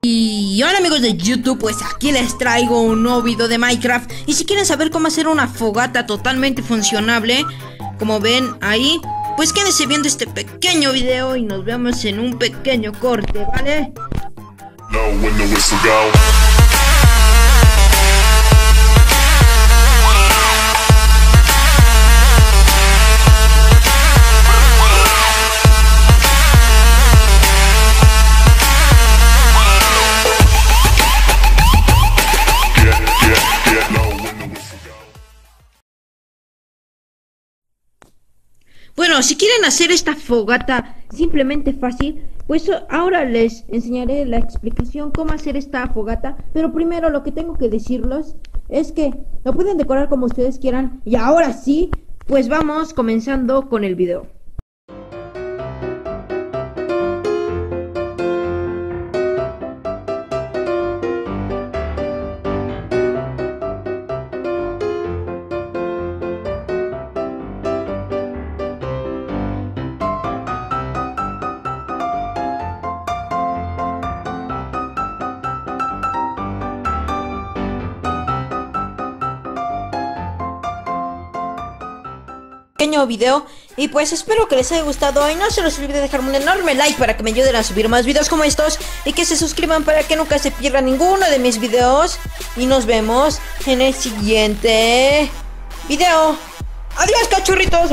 Y hola amigos de YouTube, pues aquí les traigo un nuevo video de Minecraft. Y si quieren saber cómo hacer una fogata totalmente funcionable, como ven ahí, pues quédense viendo este pequeño video y nos vemos en un pequeño corte, ¿vale? Bueno, si quieren hacer esta fogata simplemente fácil, pues ahora les enseñaré la explicación cómo hacer esta fogata. Pero primero lo que tengo que decirles es que lo pueden decorar como ustedes quieran. Y ahora sí, pues vamos comenzando con el video. Pequeño video y pues espero que les haya gustado y no se les olvide dejarme un enorme like para que me ayuden a subir más videos como estos y que se suscriban para que nunca se pierdan ninguno de mis videos y nos vemos en el siguiente video. Adiós, cachorritos.